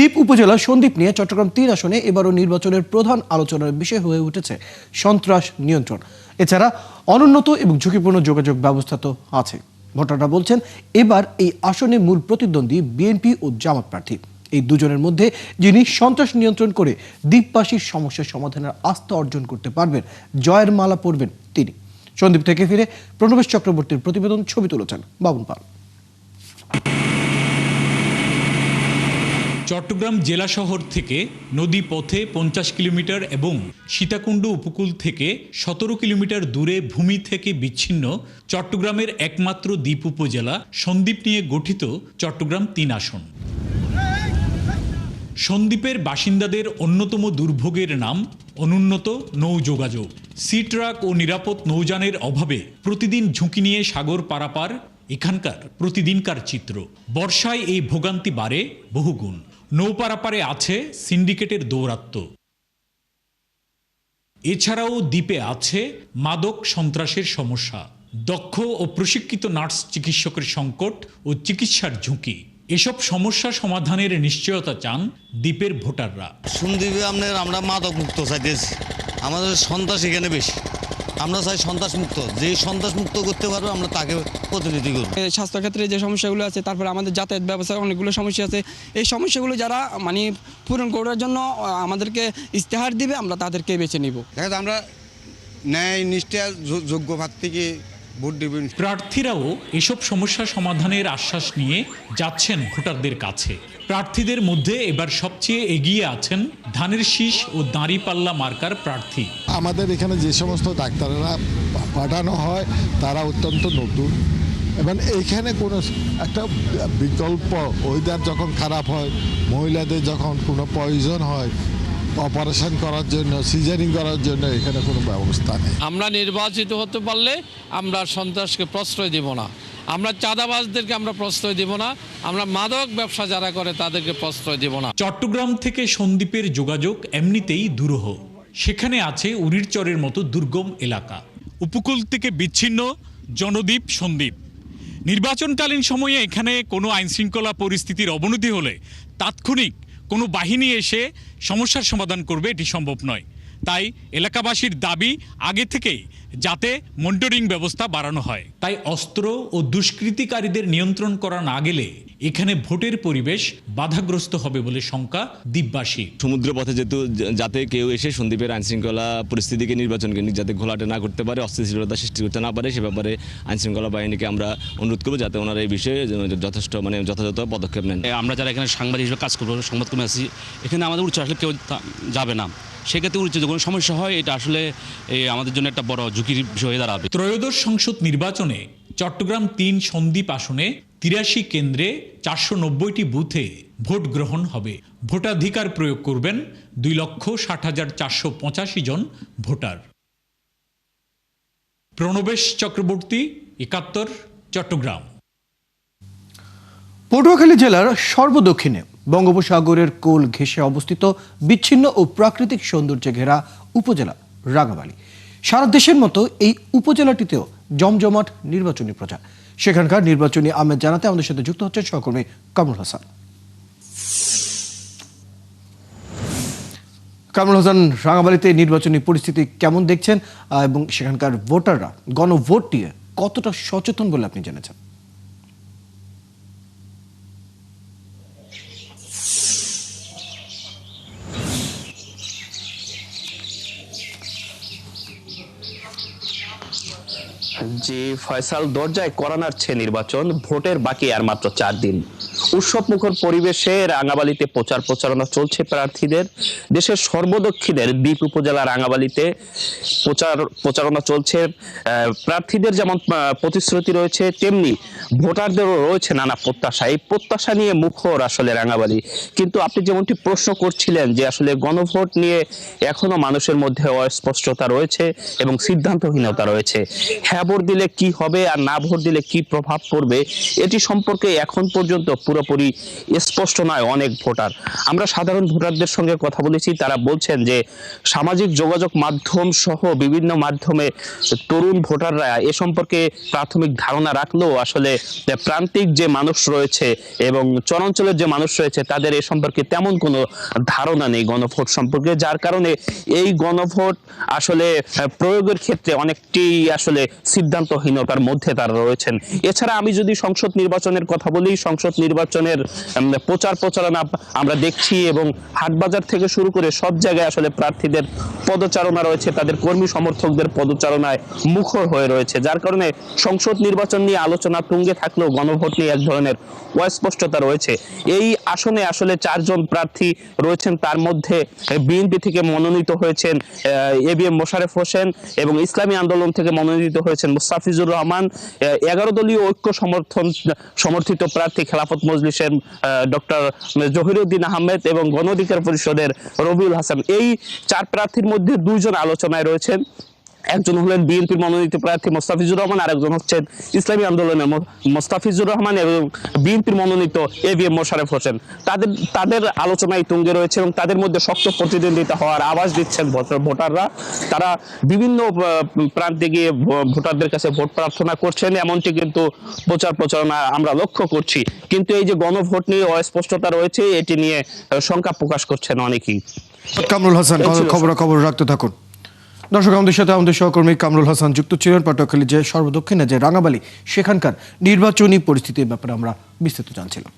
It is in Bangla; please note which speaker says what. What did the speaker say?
Speaker 1: দ্বীপ উপজেলা সন্দ্বীপ নিয়ে চট্টগ্রাম ৩ আসনে এবারও নির্বাচনের প্রধান আলোচনার বিষয় হয়ে উঠেছে সন্ত্রাস নিয়ন্ত্রণ। এছাড়া অনুন্নত এবং ঝুঁকিপূর্ণ যোগাযোগ ব্যবস্থা তো আছে। ভোটাররা বলছেন এবার এই আসনে মূল প্রতিদ্বন্দ্বী বিএনপি ও জামাত প্রার্থী। এই দুজনের মধ্যে যিনি সন্ত্রাস নিয়ন্ত্রণ করে দ্বীপবাসীর সমস্যা সমাধানের আস্থা অর্জন করতে পারবেন, জয়ের মালা পরবেন তিনি। সন্দ্বীপ থেকে ফিরে প্রণবেশ চক্রবর্তীর প্রতিবেদন, ছবি তুলেছেন বাবুন পাল।
Speaker 2: চট্টগ্রাম জেলা শহর থেকে নদী পথে 50 কিলোমিটার এবং সীতাকুণ্ড উপকূল থেকে 17 কিলোমিটার দূরে ভূমি থেকে বিচ্ছিন্ন চট্টগ্রামের একমাত্র দ্বীপ উপজেলা সন্দ্বীপ নিয়ে গঠিত চট্টগ্রাম ৩ আসন। সন্দ্বীপের বাসিন্দাদের অন্যতম দুর্ভোগের নাম অনুন্নত নৌ যোগাযোগ। সি ট্রাক ও নিরাপদ নৌযানের অভাবে প্রতিদিন ঝুঁকি নিয়ে সাগর পারাপার এখানকার প্রতিদিনকার চিত্র। বর্ষায় এই ভোগান্তি বাড়ে বহুগুণ। নৌ পারাপারে আছে সিন্ডিকেটের দৌরাত্ম্য। এছাড়াও দ্বীপে আছে মাদক সন্ত্রাসের সমস্যা, দক্ষ ও প্রশিক্ষিত নার্স চিকিৎসকের সংকট ও চিকিৎসার ঝুঁকি। এসব সমস্যা সমাধানের নিশ্চয়তা চান দ্বীপের ভোটাররা।
Speaker 3: সন্দ্বীপে আমরা মাদক মুক্ত চাইতেছি, আমাদের সন্ত্রাস এখানে বেশি। আমরা চাই সন্ত্রাস মুক্ত, যে সন্ত্রাস মুক্ত করতে পারবে আমরা তাকে প্রতিনিধি করব।
Speaker 4: স্বাস্থ্যক্ষেত্রে যে সমস্যাগুলো আছে, তারপরে আমাদের যাতায়াত ব্যবস্থার অনেকগুলো সমস্যা আছে। এই সমস্যাগুলো যারা পূরণ করার জন্য আমাদেরকে ইস্তেহার দিবে, আমরা তাদেরকে বেছে নিব।
Speaker 5: আমরা ন্যায় নিষ্ঠা যোগ্য প্রার্থীকে ভোট দেব।
Speaker 2: প্রার্থীরাও এসব সমস্যা সমাধানের আশ্বাস নিয়ে যাচ্ছেন ভোটারদের কাছে। প্রার্থীদের মধ্যে এবার সবচেয়ে এগিয়ে আছেন ধানের শীষ ও দাঁড়িপাল্লা মার্কার প্রার্থী।
Speaker 6: আমাদের এখানে যে সমস্ত ডাক্তাররা পাঠানো হয় তারা অত্যন্ত নতুন, এবং এইখানে কোনো একটা বিকল্প ওয়েদার যখন খারাপ হয়, মহিলাদের যখন কোনো প্রয়োজন হয় অপারেশন করার জন্য, সিজারিং করার জন্য এখানে কোনো ব্যবস্থা নেই।
Speaker 7: আমরা নির্বাচিত হতে পারলে আমরা সন্ত্রাসকে প্রশ্রয় দেব না, আমরা চাঁদাবাজদেরকে আমরা প্রশ্রয় দেব না, আমরা মাদক ব্যবসা যারা করে তাদেরকে প্রশ্রয় দেব না।
Speaker 2: চট্টগ্রাম থেকে সন্দ্বীপের যোগাযোগ এমনিতেই দুরূহ। সেখানে আছে উরিরচরের মতো দুর্গম এলাকা। উপকূল থেকে বিচ্ছিন্ন জনদ্বীপ সন্দ্বীপ। নির্বাচনকালীন সময়ে এখানে কোনো আইনশৃঙ্খলা পরিস্থিতির অবনতি হলে তাৎক্ষণিক কোনো বাহিনী এসে সমস্যার সমাধান করবে এটি সম্ভব নয়। তাই এলাকাবাসীর দাবি আগে থেকেই যাতে মনিটরিং ব্যবস্থা বাড়ানো হয়। তাই অস্ত্র ও দুষ্কৃতিকারীদের নিয়ন্ত্রণ করা না গেলে এখানে ভোটের পরিবেশ বাধাগ্রস্ত হবে বলে শঙ্কা দ্বীপবাসী।
Speaker 8: সমুদ্র পথে যাতে কেউ এসে সন্দ্বীপের আইনশৃঙ্খলা পরিস্থিতিকে নির্বাচনকে যাতে ঘোলাটে না করতে পারে, অস্থিতিশীলতা সৃষ্টি করতে না পারে, সে ব্যাপারে আইনশৃঙ্খলা বাহিনীকে আমরা অনুরোধ করবো যাতে ওনারা এই বিষয়ে যথেষ্ট যথাযথ পদক্ষেপ নেন।
Speaker 9: আমরা যারা এখানে সাংবাদিক হিসেবে কাজ করবো, সংবাদকর্মী আছি, এখানে আমাদের উচ্চ আসলে কেউ যাবে না। সেক্ষেত্রে যদি কোনো সমস্যা হয় এটা আসলে আমাদের জন্য একটা বড় ঝুঁকির বিষয় হয়ে দাঁড়াবে।
Speaker 2: ত্রয়োদশ সংসদ নির্বাচনে চট্টগ্রাম ৩ সন্দ্বীপ আসনে ৮৩ কেন্দ্রে ৪৯০টি বুথে ভোট গ্রহণ হবে। ভোটাধিকার প্রয়োগ করবেন ২,৬০,৪৮৫ জন ভোটার। প্রণবেশ চক্রবর্তী, ৭১, চট্টগ্রাম।
Speaker 1: পটুয়াখালী জেলার সর্বদক্ষিণে বঙ্গোপসাগরের কোল ঘেঁষে অবস্থিত বিচ্ছিন্ন ও প্রাকৃতিক সৌন্দর্যে ঘেরা উপজেলা রাঙামালী। সারা দেশের মতো এই উপজেলাটিতেও জমজমাট নির্বাচনী প্রচার। সেখানকার নির্বাচনী আমেজ জানাতে আমাদের সাথে যুক্ত হচ্ছেন সহকর্মী কামরুল হাসান। কামরুল হাসান, রাঙামালীতে নির্বাচনী পরিস্থিতি কেমন দেখছেন এবং সেখানকার ভোটাররা গণভোট নিয়ে কতটা সচেতন বলে আপনি জেনেছেন?
Speaker 10: জি ফয়সাল, দরজায় কড়া নাড়ছে নির্বাচন। ভোটের বাকি আর মাত্র 4 দিন। উৎসব মুখর পরিবেশে রাঙামালীতে প্রচারণা চলছে প্রার্থীদের। দেশের সর্বদক্ষিণের দ্বীপ উপজেলা রাঙামালীতে প্রচারণা চলছে। প্রার্থীদের যেমন প্রতিশ্রুতি রয়েছে, তেমনি ভোটারদেরও রয়েছে নানা প্রত্যাশা। এই প্রত্যাশা নিয়ে মুখর আসলে রাঙামালী। কিন্তু আপনি যেমনটি প্রশ্ন করছিলেন যে আসলে গণভোট নিয়ে এখনো মানুষের মধ্যে অস্পষ্টতা রয়েছে এবং সিদ্ধান্তহীনতা রয়েছে। হ্যাঁ ভোট দিলে কি হবে আর না ভোট দিলে কি প্রভাব পড়বে, এটি সম্পর্কে এখন পর্যন্ত পুরো পুরোপুরি স্পষ্ট নয় অনেক ভোটার। আমরা সাধারণ ভোটারদের সঙ্গে কথা বলেছি, তারা বলছেন যে সামাজিক যোগাযোগ মাধ্যম সহ বিভিন্ন মাধ্যমে তরুণ ভোটাররা এ সম্পর্কে প্রাথমিক ধারণা রাখলেও আসলে প্রান্তিক যে মানুষ রয়েছে এবং চরাঞ্চলের যে মানুষ রয়েছে তাদের এ সম্পর্কে তেমন কোনো ধারণা নেই গণভোট সম্পর্কে, যার কারণে এই গণভোট আসলে প্রয়োগের ক্ষেত্রে অনেকটি আসলে সিদ্ধান্তহীনতার মধ্যে তারা রয়েছেন। এছাড়া আমি যদি সংসদ নির্বাচনের কথা বলি, সংসদ নির্বাচনের প্রচার প্রচারণা আমরা দেখছি এবং হাটবাজার থেকে শুরু করে সব জায়গায় আসলে প্রার্থীদের পদচারণা রয়েছে, তাদের কর্মী সমর্থকদের পদচারণায় মুখর হয়ে রয়েছে, যার কারণে সংসদ নির্বাচন নিয়ে আলোচনা তুঙ্গে থাকলেও গণভোট নিয়ে এক ধরনের অস্পষ্টতা রয়েছে। এই আসনে আসলে 4 জন প্রার্থী রয়েছেন, তার মধ্যে বিএনপি থেকে মনোনীত হয়েছেন এবিএম মোশাররফ হোসেন এবং ইসলামী আন্দোলন থেকে মনোনীত হয়েছেন মুস্তাফিজুর রহমান। 11 দলীয় ঐক্য সমর্থিত প্রার্থী খেলাফত মজলিসের ডক্টর জহিরুদ্দিন আহমেদ এবং গণ অধিকার পরিষদের রবিউল হাসান। এই 4 প্রার্থীর মধ্যে 2 জন আলোচনায় রয়েছেন। একজন হলেন বিএনপির মনোনীত প্রার্থী মোস্তাফিজুর রহমান, আরেকজন হচ্ছেন ইসলামী আন্দোলনের মোস্তাফিজুর রহমান এবং বিএনপির মনোনীত এবিএম মোশাররফ হোসেন। তাদের আলোচনায় তুঙ্গে রয়েছে এবং তাদের মধ্যে শক্ত প্রতিদ্বন্দ্বিতা হওয়ার আভাস দিচ্ছেন ভোটাররা। তারা বিভিন্ন প্রান্তে গিয়ে ভোটারদের কাছে ভোট প্রার্থনা করছেন, এমনটি কিন্তু প্রচার প্রচারণা আমরা লক্ষ্য করছি। কিন্তু এই যে গণভোট নিয়ে অস্পষ্টতা রয়েছে, এটি নিয়ে শঙ্কা প্রকাশ করছেন অনেকেই।
Speaker 1: কামরুল হাসান, খবর রাখতে থাকুন। দর্শক, আমাদের সাথে আমাদের সহকর্মী কামরুল হাসান যুক্ত ছিলেন। পটুয়াখালী যে সর্বদক্ষিণে যে রাঙাবালি, সেখানকার নির্বাচনী পরিস্থিতির ব্যাপারে আমরা বিস্তারিত জানছিলাম।